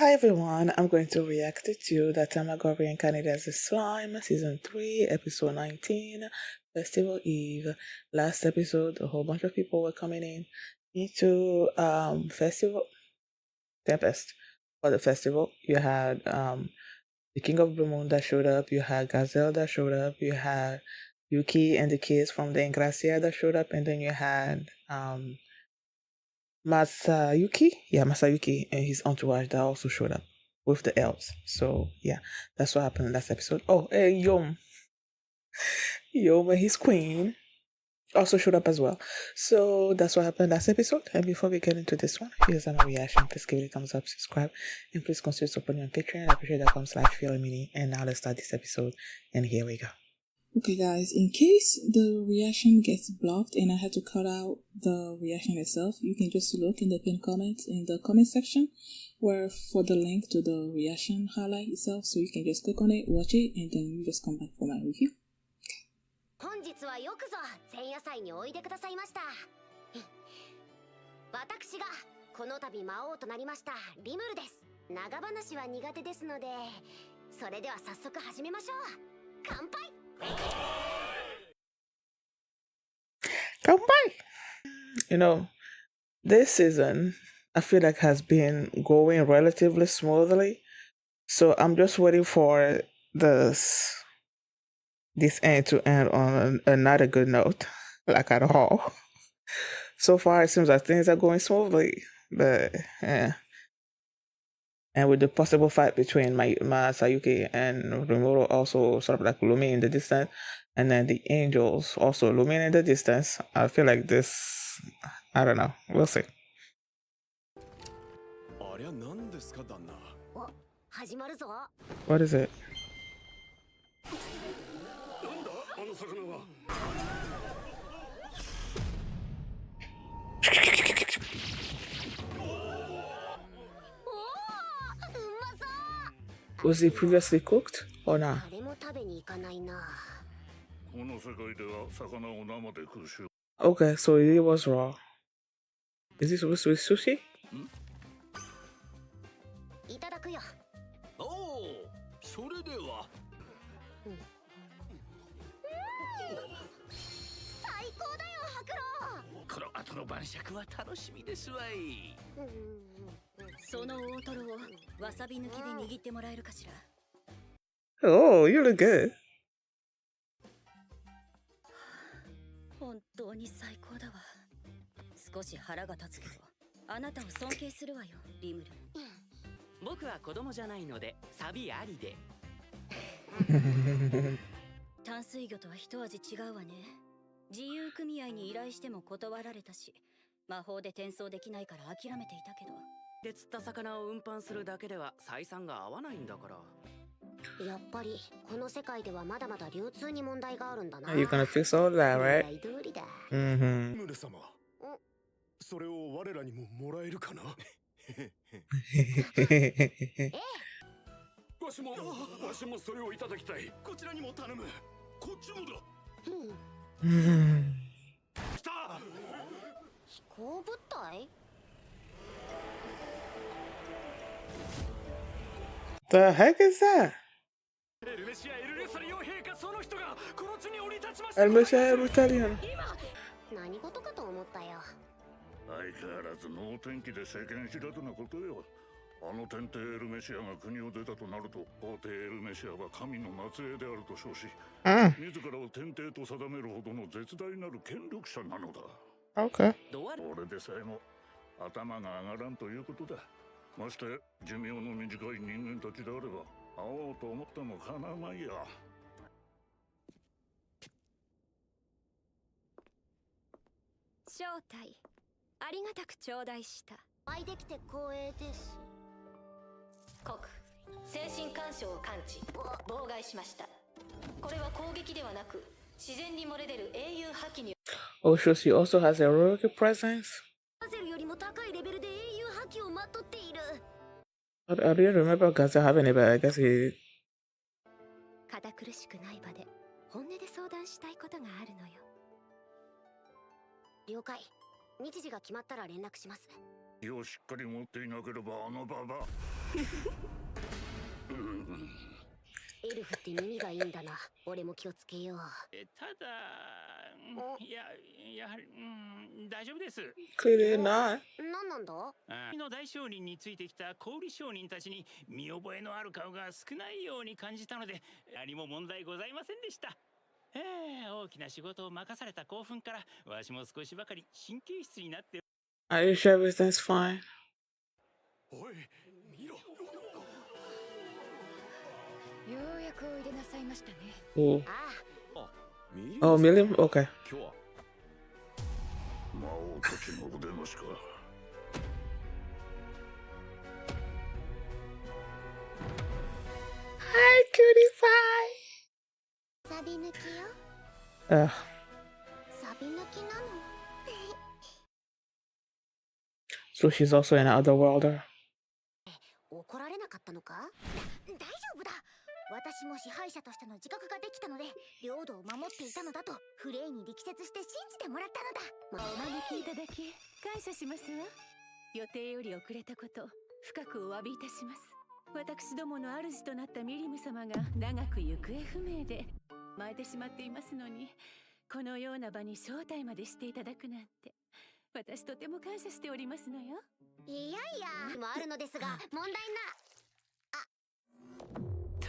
Hi everyone, I'm going to react to That Time I Got Reincarnated as a Slime, Season 3, Episode 19, Festival Eve. Last episode, a whole bunch of people were coming in into Festival Tempest. For the festival, you had the King of Blue Moon that showed up, you had Gazelle that showed up, you had Yuki and the kids from the Ingracia that showed up, and then you had Masayuki and his entourage that also showed up with the elves. So yeah, that's what happened in last episode. Oh, and Yom and his queen also showed up as well. So that's what happened last episode. And before we get into this one, here's my reaction. Please give it a thumbs up, subscribe, and please consider supporting me on Patreon. I appreciate that.com/feelingmini. And now let's start this episode. And here we go. Okay guys, in case the reaction gets blocked and I had to cut out the reaction itself, you can just look in the pinned comment in the comment section where for the link to the reaction highlight itself, so you can just click on it, watch it, and then you just come back for my review. 本日はよくぞ前夜祭においでくださいました。私がこの度魔王となりましたリムルです。長話は苦手ですので、それでは早速始めましょう。乾杯。Come You know, this season I feel like has been going relatively smoothly. So I'm just waiting for this end to end on not a good note, like at all. So far it seems like things are going smoothly, but yeah. And with the possible fight between Sayuki and Rimuro also sort of like looming in the distance, and then the angels also looming in the distance, I feel like this, I don't know, we'll see. What is it? Was he previously cooked or not? Okay, so it was raw. Is this supposed to be sushi? Oh, you look good. 本当に最高だわ。少し腹が立つけど、あなたを尊敬するわよ、リムル。僕は子供じゃないので、サビありで。淡水魚とは一味違うわね。自由組合に依頼しても断られたし、魔法で転送できないから諦めていたけど。で釣った魚を運搬するだけでは採算が合わないんだから。やっぱりこの世界ではまだまだ流通に問題があるんだな。You're gonna fix all that, right? ムル様。それを我らにももらえるかな？わしもそれをいただきたい。こちらにも頼む。こっちもだ。来た。飛行物体？The heck is that? El Mesías Italiano. 何事かと思ったよ。相変わらず能天気で世間知らずなことよ。あの天帝エルメシアが国を出たとなると、皇帝エルメシアは神の末裔であると称し、自らを天帝と定めるほどの絶大なる権力者なのだ。Okay. 俺でさえも頭が上がらんということだ。まして寿命の短い人間たちであれば会おうと思ってもかなわないよ。招待ありがたく頂戴した。お会いできて光栄です。国精神干渉を感知妨害しました。これは攻撃ではなく自然に漏れ出る英雄覇気に。Oh, so she also has a heroic presence. ガゼルよりも高いレベルで英雄覇気をまとっている。I didn't remember Gaza having it, but I guess he. 堅苦しくない場で本音で相談したいことがあるのよ。了解。日時が決まったら連絡します。気をしっかり持っていなければあのババエルフって耳がいいんだな。俺も気をつけよう。ただ、やはり、大丈夫です。Clearly not. 何なんだ？の大商人についてきた小売商人たちに見覚えのある顔が少ないように感じたので、何も問題ございませんでした。大きな仕事を任された興奮から、わしも少しばかり神経質になって。Are you sure everything's fine? おい、見ろ。ようやくおいでなさいましたね。Ooh. ああ。Oh, Milliam? Okay. 今日は魔王たちのお出ましか。Hi, cutie pie. サビ抜きよ。 Ugh. サビ抜きなの。So she's also an otherworlder. 怒られなかったのか？大丈夫だ。私も支配者としての自覚ができたので、領土を守っていたのだとフレイに力説して信じてもらったのだ。お招きいただき感謝しますわ。予定より遅れたこと深くお詫びいたします。私どもの主となったミリム様が長く行方不明で巻いてしまっていますのに、このような場に招待までしていただくなんて、私とても感謝しておりますのよ。いやいやもあるのですが、問題な。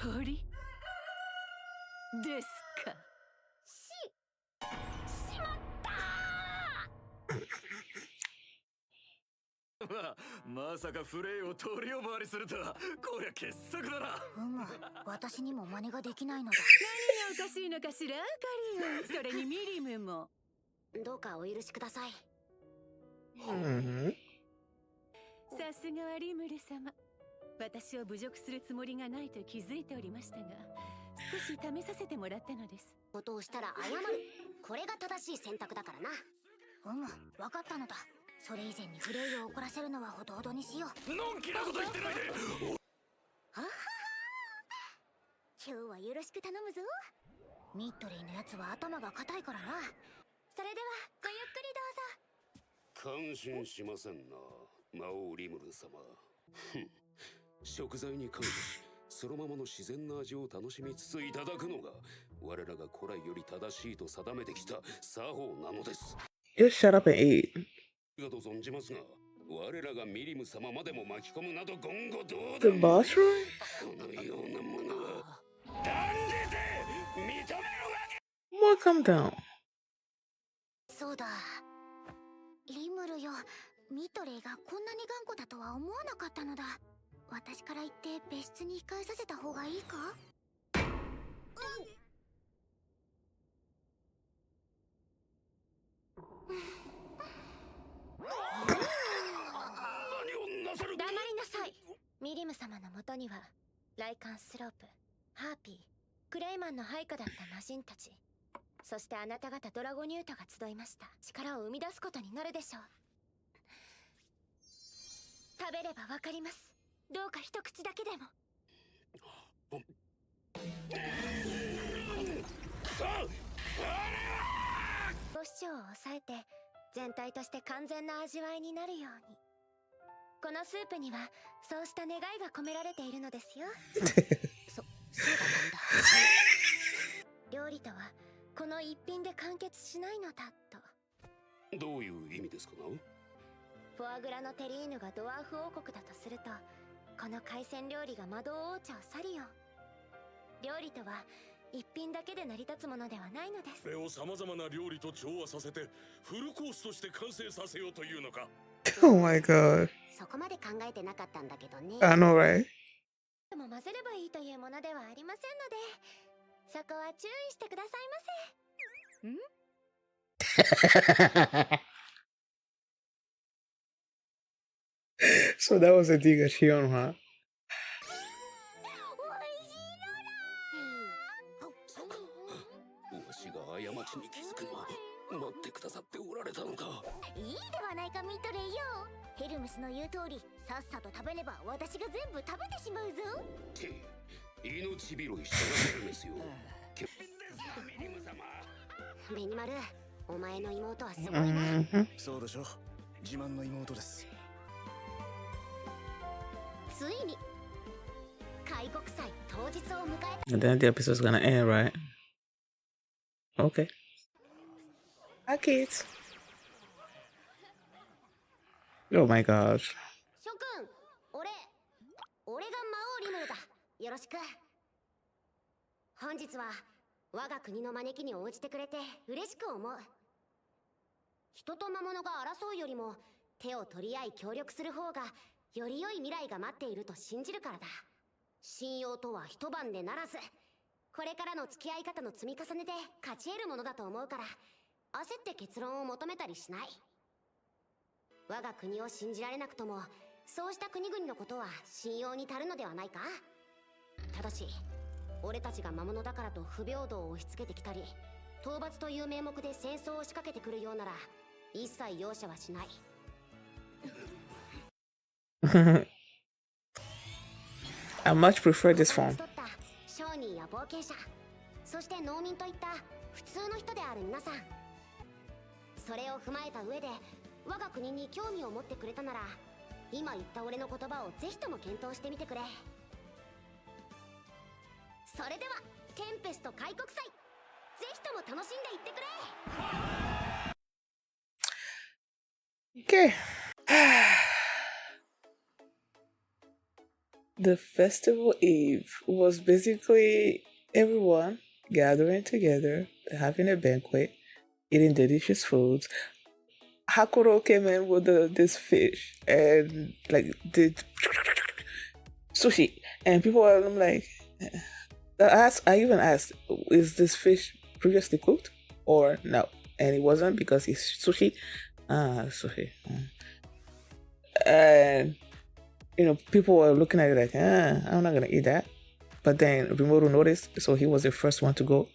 鳥ですか。しまったまさかフレイを鳥呼ばわりするとは、こりゃ傑作だな。私にも真似ができないのだ。何がおかしいのかしら、カリオ。それにミリムも。どうかお許しください。Mm-hmm. さすがはリムル様。私を侮辱するつもりがないと気づいておりましたが、少し試させてもらったのです。ことをしたら謝る。これが正しい選択だからな。分かったのだ。それ以前にフレイを怒らせるのはほどほどにしよう。のんきなこと言ってないで。はは今日はよろしく頼むぞ。ミッドレイのやつは頭が固いからな。それではごゆっくりどうぞ。感心しませんな、魔王リムル様。食材に感謝し、そのままの自然な味を楽しみつついただくのが我らが古来より正しいと定めてきた作法なのです。 Just shut up and eat. がと存じますが、我らがミリム様までも巻き込むなど言語道 The 断。 boss room? このようなものは断じて認めるわけ。 Well, calm down. そうだ。リムルよ、ミッドレイがこんなに頑固だとは思わなかったのだ。私から言って別室に控えさせた方がいいか？黙りなさい。ミリム様のもとにはライカンスロープ、ハーピー、クレイマンの配下だった魔人たち、そしてあなた方ドラゴニュートが集いました。力を生み出すことになるでしょう。食べればわかります。どうか一口だけでも。ご主張を抑えて全体として完全な味わいになるように。このスープにはそうした願いが込められているのですよ。そうだったんだ。料理とはこの一品で完結しないのだと。どういう意味ですかな。フォアグラのテリーヌがドワーフ王国だとすると、この海鮮料理が魔導王朝サリオン。料理とは一品だけで成り立つものではないのです。それを様々な料理と調和させてフルコースとして完成させようというのか。Oh my god. そこまで考えてなかったんだけどね。I know, right? でも混ぜればいいというものではありませんので、そこは注意してくださいませ。So that was a dig at Shion, huh? わしが過ちに気づくのを待ってくださっておられたのか。いいではないかミッドレイよ。ヘルムスの言う通り、さっさと食べれば私が全部食べてしまうぞ。って命拾いしたヘルメスよ。ミリム様。ベニマル、お前の妹はすごいな。そうでしょ。自慢の妹です。ついに And then the episode's gonna end, right? Okay. Hi, kids. Oh my gosh. 諸君、俺が魔王リムルだ。よろしく。本日は我が国の招きに応じてくれて嬉しく思う。人と魔物が争うよりも手を取り合い協力する方がより良い未来が待っていると信じるからだ。信用とは一晩でならず、これからの付き合い方の積み重ねで勝ち得るものだと思うから、焦って結論を求めたりしない。我が国を信じられなくとも、そうした国々のことは信用に足るのではないか。ただし、俺たちが魔物だからと不平等を押し付けてきたり、討伐という名目で戦争を仕掛けてくるようなら、一切容赦はしない。I much prefer this form. 商人や冒険者、そして農民といった普通の人である皆さん。それを踏まえた上で、我が国に興味を持ってくれたなら、今言った俺の言葉をぜひとも検討してみてくれ。それではテンペスト開国祭、ぜひとも楽しんでいってくれ。Okay. The festival eve was basically everyone gathering together, having a banquet, eating delicious foods. Hakuro came in with this fish and like did sushi, and people were like, I even asked, is this fish previously cooked or no? And it wasn't, because it's sushi. Sushi. And people were looking at it like, I'm not gonna eat that. But then Rimuru noticed, so he was the first one to go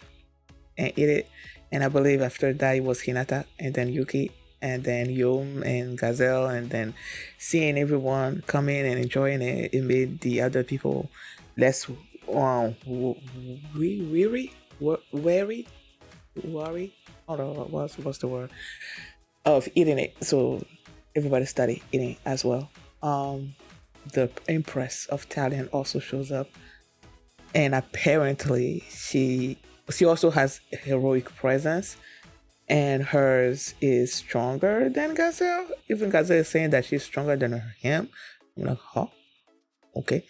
and eat it. And I believe after that it was Hinata, and then Yuki, and then Yom and Gazelle, and then seeing everyone come in and enjoying it, it made the other people less wary. I don't know what's the word of eating it. So everybody started eating as well. The Empress of Thailand also shows up, and apparently she also has a heroic presence, and hers is stronger than Gazelle. Even Gazelle is saying that she's stronger than him. I'm like, huh? Okay.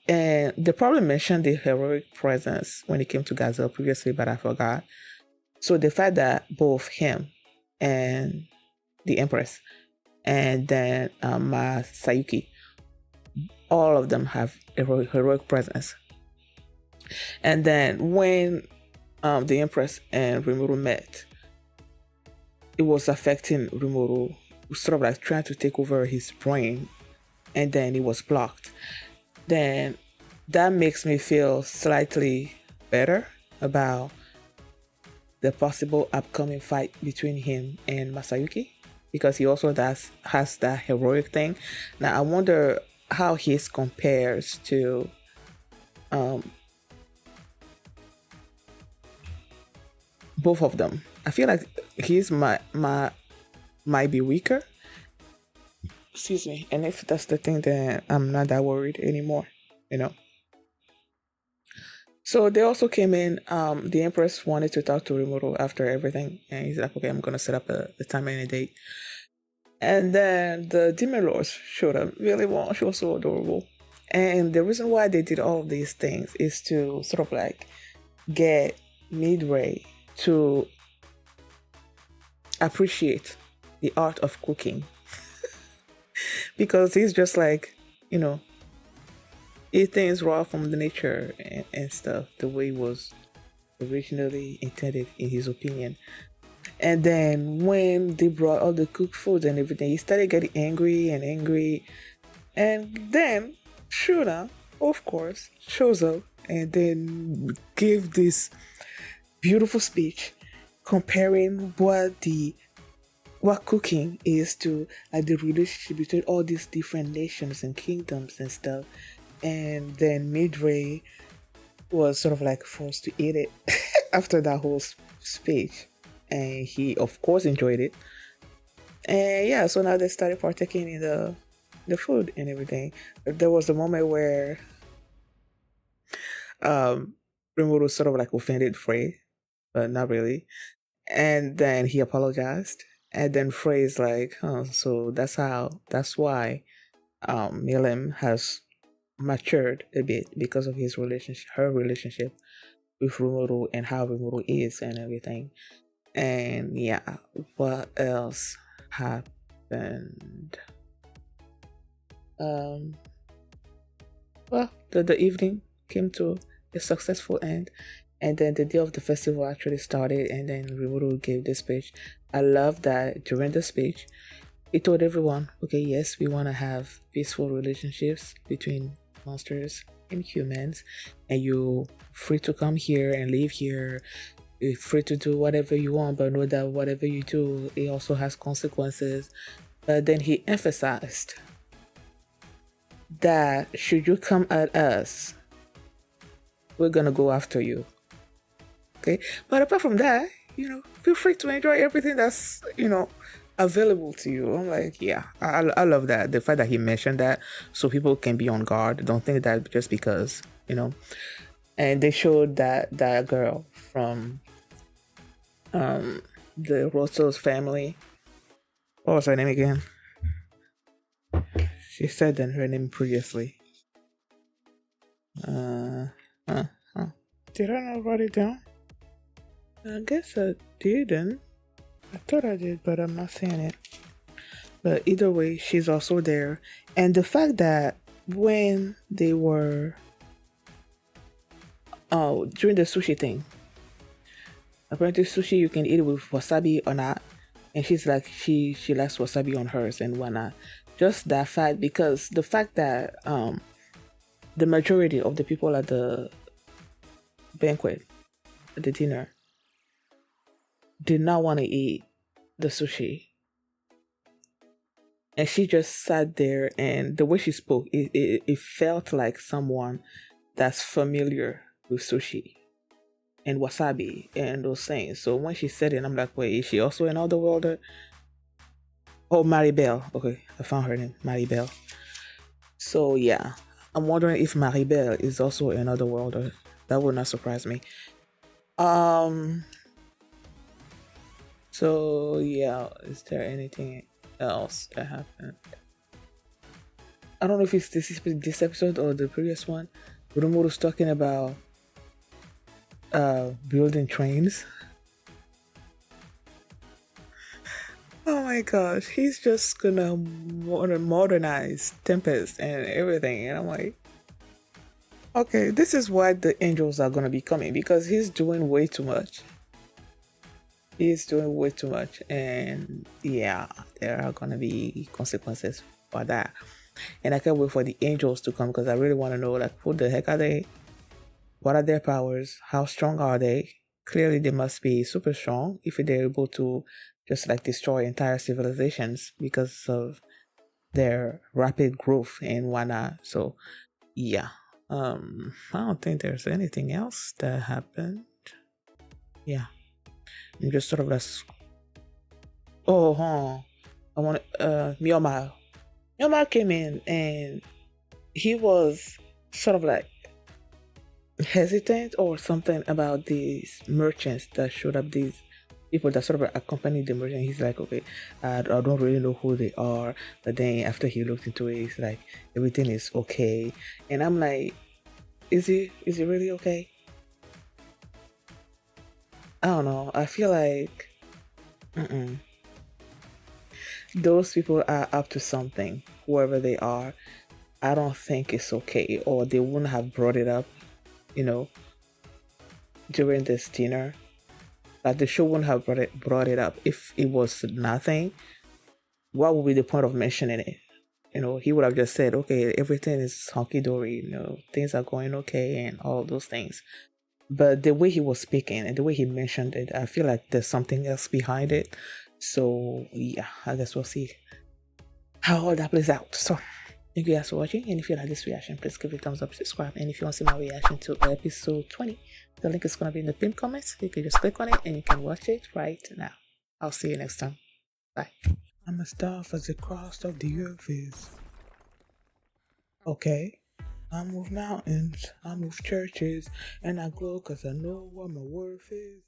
And they probably mentioned the heroic presence when it came to Gazelle previously, but I forgot. So the fact that both him and the Empress and then Sayuki, all of them have heroic presence. And then when the Empress and Rimuru met, it was affecting Rimuru, sort of like trying to take over his brain, and then it was blocked. Then that makes me feel slightly better about the possible upcoming fight between him and Masayuki, because he also has that heroic thing. Now I wonder how his compares to both of them. I feel like his might be weaker. Excuse me. And if that's the thing, then I'm not that worried anymore, So they also came in. The Empress wanted to talk to Rimuru after everything, and he's like, okay, I'm gonna set up a time and a date. And then the Demon Lords showed up. Really, well, she was so adorable. And the reason why they did all of these things is to sort of like get Middray to appreciate the art of cooking. Because he's just like, eat things raw from the nature and stuff, the way it was originally intended, in his opinion. And then when they brought all the cooked food and everything, he started getting angry. And then Shuna, of course, shows up and then gave this beautiful speech comparing what cooking is to the relationship between all these different nations and kingdoms and stuff. And then Middray was sort of like forced to eat it after that whole speech, and he of course enjoyed it. And yeah, so now they started partaking in the food and everything. There was a moment where um, Rimuru sort of like offended Frey, but not really. And then he apologized. And then Frey is like, oh, so that's why Milim has matured a bit because of her relationship with Rimuru and how Rimuru is and everything. And yeah, what else happened? Well, the evening came to a successful end, and then the day of the festival actually started, and then Rimuru gave the speech. I love that during the speech, he told everyone, okay, yes, we want to have peaceful relationships between monsters and humans, and you're free to come here and live here. You're free to do whatever you want, but know that whatever you do, it also has consequences. But then he emphasized that should you come at us, we're gonna go after you. Okay, but apart from that, feel free to enjoy everything that's available to you. I'm like, yeah, I love that, the fact that he mentioned that, so people can be on guard. Don't think that just because and they showed that girl from the Rosso's family. What was her name again? She said then her name previously. Did I not write it down? I guess I didn't. I thought I did, but I'm not seeing it. But either way, she's also there. And the fact that when they were during the sushi thing, apparently sushi you can eat it with wasabi or not. And she's like she likes wasabi on hers and whatnot. Just that fact, because the fact that the majority of the people at the banquet, at the dinner, did not want to eat the sushi. And she just sat there, and the way she spoke, it felt like someone that's familiar with sushi and wasabi and those things. So when she said it, I'm like, wait, is she also an otherworlder? Oh, Maribel. Okay, I found her name, Maribel. So yeah, I'm wondering if Maribel is also an otherworlder. That would not surprise me. So yeah, is there anything else that happened? I don't know if it's this episode or the previous one. Rimuru talking about building trains. Oh my gosh, he's just gonna modernize Tempest and everything, and I'm like, okay, this is why the angels are gonna be coming, because he's doing way too much. He's doing way too much, and yeah, there are gonna be consequences for that. And I can't wait for the angels to come, because I really want to know, like, who the heck are they? What are their powers? How strong are they? Clearly, they must be super strong if they're able to just like destroy entire civilizations because of their rapid growth and whatnot. So, yeah. I don't think there's anything else that happened. Yeah. I'm just sort of like, I want Myanmar. Myanmar came in and he was sort of like hesitant or something about these merchants that showed up, these people that sort of accompanied the merchant. He's like, okay, I don't really know who they are, but then after he looked into it, he's like, everything is okay. And I'm like, is it really okay? I don't know. I feel like those people are up to something, whoever they are. I don't think it's okay, or they wouldn't have brought it up, during this dinner. Like, the show wouldn't have brought it up if it was nothing. What would be the point of mentioning it? He would have just said, okay, everything is honky-dory, things are going okay and all those things. But the way he was speaking and the way he mentioned it, I feel like there's something else behind it. So yeah, I guess we'll see how all that plays out. So thank you guys for watching, and if you like this reaction, please give it a thumbs up, subscribe, and if you want to see my reaction to episode 20, the link is going to be in the pinned comments. You can just click on it and you can watch it right now. I'll see you next time. Bye. I'm a star as the crust of the earth is. Okay. I move mountains, I move churches, and I glow 'cause I know what my worth is.